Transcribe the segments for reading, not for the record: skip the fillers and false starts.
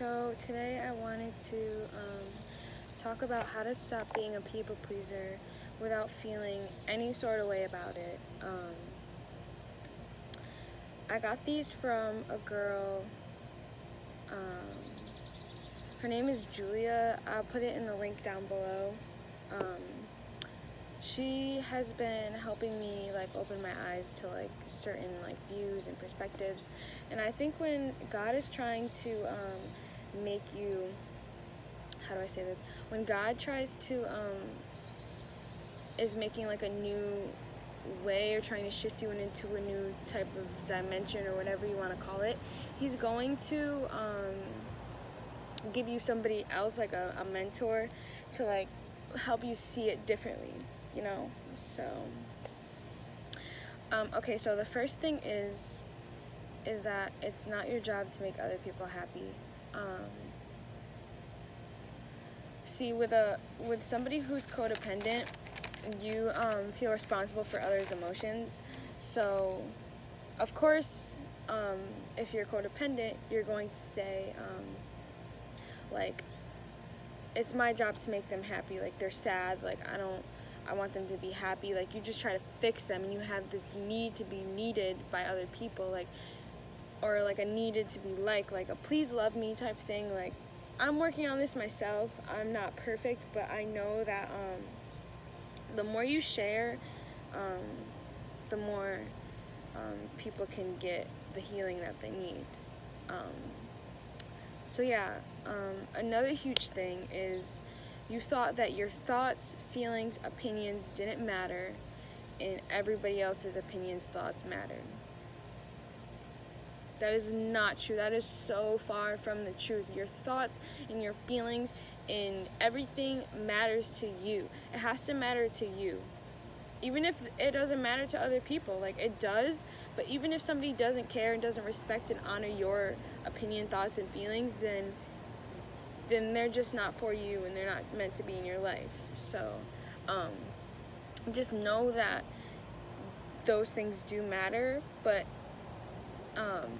So today I wanted to talk about how to stop being a people pleaser without feeling any sort of way about it. I got these from a girl. Her name is Julia. I'll put it in the link down below. She has been helping me open my eyes to certain views and perspectives, and I think when God is trying to make you, how do I say this? When God tries to is making a new way or trying to shift you into a new type of dimension or whatever you want to call it, He's going to give you somebody else, a mentor, to help you see it differently. So okay, so the first thing is that it's not your job to make other people happy. See, with somebody who's codependent, you feel responsible for others' emotions. So of course, if you're codependent, you're going to say it's my job to make them happy. They're sad, I want them to be happy. You just try to fix them, and you have this need to be needed by other people, or a needed to be a please love me type thing. I'm working on this myself. I'm not perfect, but I know that the more you share, the more people can get the healing that they need. So yeah, another huge thing is you thought that your thoughts, feelings, opinions didn't matter, and everybody else's opinions, thoughts mattered. That is not true. That is so far from the truth. Your thoughts and your feelings and everything matters to you. It has to matter to you. Even if it doesn't matter to other people, it does, but even if somebody doesn't care and doesn't respect and honor your opinion, thoughts, and feelings, then they're just not for you, and they're not meant to be in your life. So just know that those things do matter, but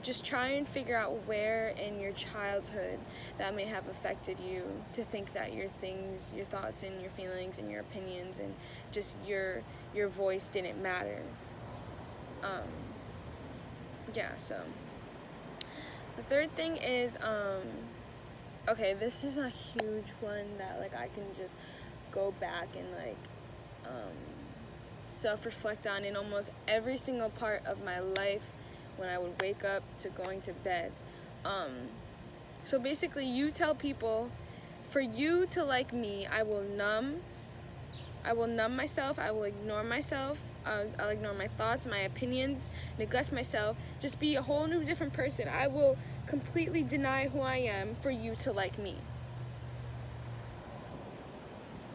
just try and figure out where in your childhood that may have affected you to think that your things, your thoughts and your feelings and your opinions and just your voice didn't matter. Yeah, so the third thing is, okay, this is a huge one that I can just go back and self-reflect on in almost every single part of my life, when I would wake up to going to bed. So basically, you tell people, for you to like me, I will numb myself, I will ignore myself, I'll ignore my thoughts, my opinions, neglect myself, just be a whole new different person. I will completely deny who I am for you to like me.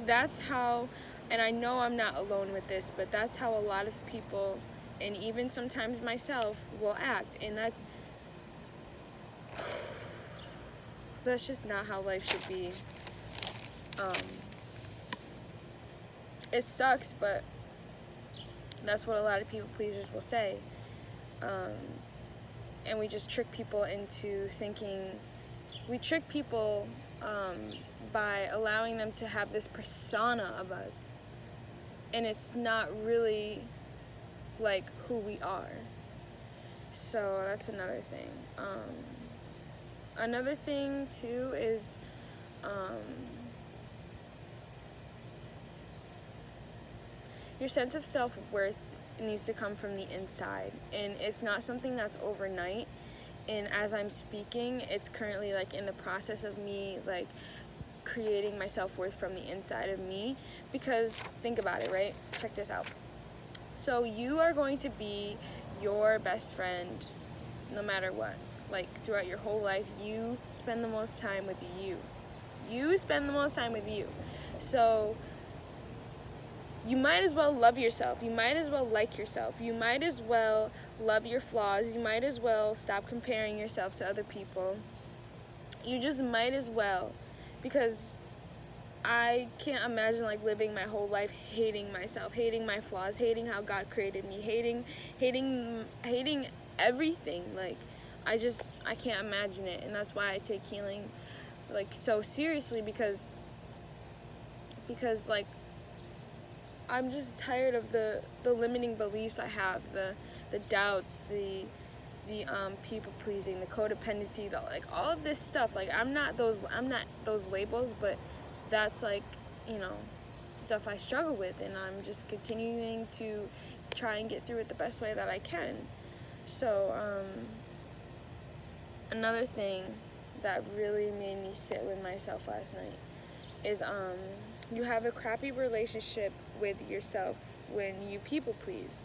That's how, and I know I'm not alone with this, but that's how a lot of people, and even sometimes myself, will act, and that's just not how life should be. It sucks, but that's what a lot of people pleasers will say. And we just trick people into thinking, we trick people by allowing them to have this persona of us, and it's not really who we are. So that's another thing. Another thing too is your sense of self-worth needs to come from the inside, and it's not something that's overnight. And as I'm speaking, it's currently in the process of me creating my self-worth from the inside of me. Because think about it, right? Check this out. So you are going to be your best friend no matter what. Throughout your whole life, you spend the most time with you. You spend the most time with you. So you might as well love yourself. You might as well like yourself. You might as well love your flaws. You might as well stop comparing yourself to other people. You just might as well, because I can't imagine living my whole life hating myself, hating my flaws, hating how God created me, hating everything. I can't imagine it. And that's why I take healing like so seriously, because like I'm just tired of the limiting beliefs I have, the doubts, the people pleasing, the codependency, the like all of this stuff. Like I'm not those labels, but that's like, you know, stuff I struggle with, and I'm just continuing to try and get through it the best way that I can. So another thing that really made me sit with myself last night is you have a crappy relationship with yourself when you people please.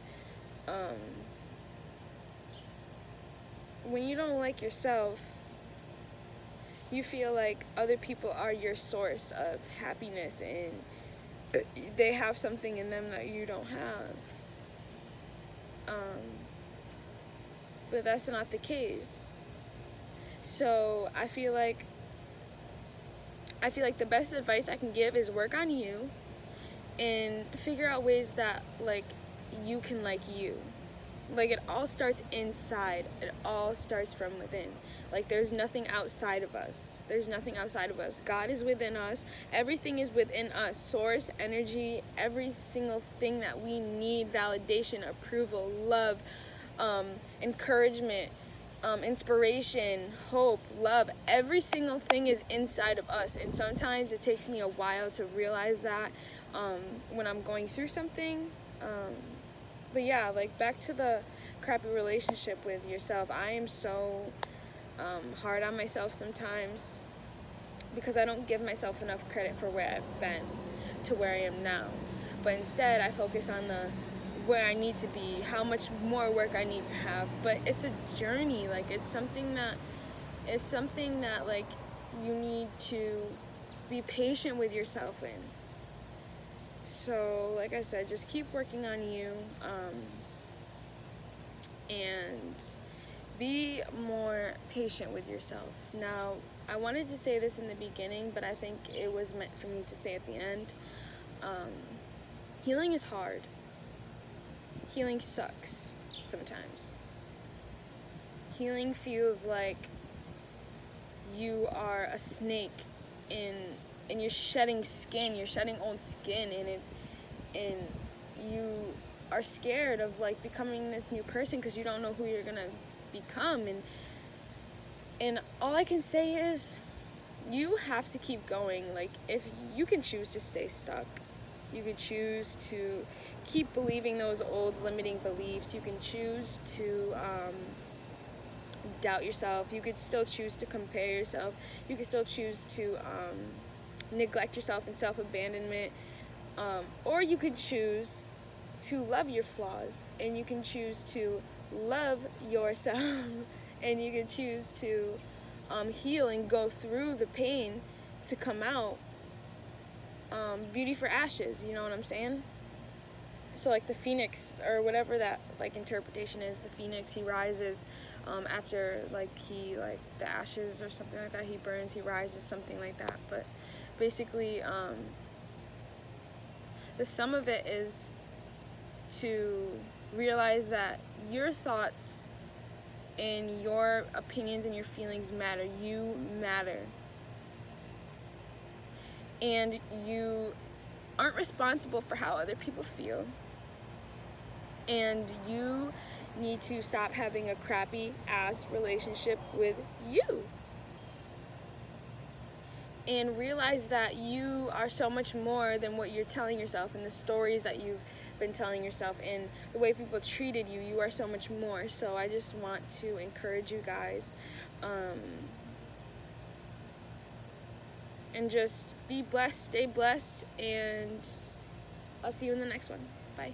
When you don't like yourself, you feel like other people are your source of happiness and they have something in them that you don't have. But that's not the case. So I feel like the best advice I can give is work on you and figure out ways that like you can like you. Like it all starts inside. It all starts from within. Like there's nothing outside of us. There's nothing outside of us. God is within us. Everything is within us. Source, energy, every single thing that we need, validation, approval, love, encouragement, inspiration, hope, love, every single thing is inside of us. And sometimes it takes me a while to realize that when I'm going through something. But yeah, like back to the crappy relationship with yourself. I am so hard on myself sometimes because I don't give myself enough credit for where I've been to where I am now. But instead I focus on where I need to be, how much more work I need to have. But it's a journey. Like it's something that like you need to be patient with yourself in. So like I said, just keep working on you, and be more patient with yourself. Now, I wanted to say this in the beginning, but I think it was meant for me to say at the end. Healing is hard. Healing sucks sometimes. Healing feels like you are a snake and you're shedding skin, you're shedding old skin, and you are scared of like becoming this new person because you don't know who you're gonna become. And all I can say is you have to keep going. Like if you can choose to stay stuck, you could choose to keep believing those old limiting beliefs. You can choose to doubt yourself. You could still choose to compare yourself. You could still choose to neglect yourself in self-abandonment. Or you could choose to love your flaws, and you can choose to love yourself, and you can choose to heal and go through the pain to come out beauty for ashes, you know what I'm saying? So like the phoenix, or whatever that like interpretation is, the phoenix, he rises after like the ashes or something like that, he burns, he rises, something like that. But basically the sum of it is to realize that your thoughts and your opinions and your feelings matter. You matter. And you aren't responsible for how other people feel. And you need to stop having a crappy ass relationship with you. And realize that you are so much more than what you're telling yourself and the stories that you've been telling yourself and the way people treated you. You are so much more. So I just want to encourage you guys, and just be blessed, stay blessed, and I'll see you in the next one. Bye.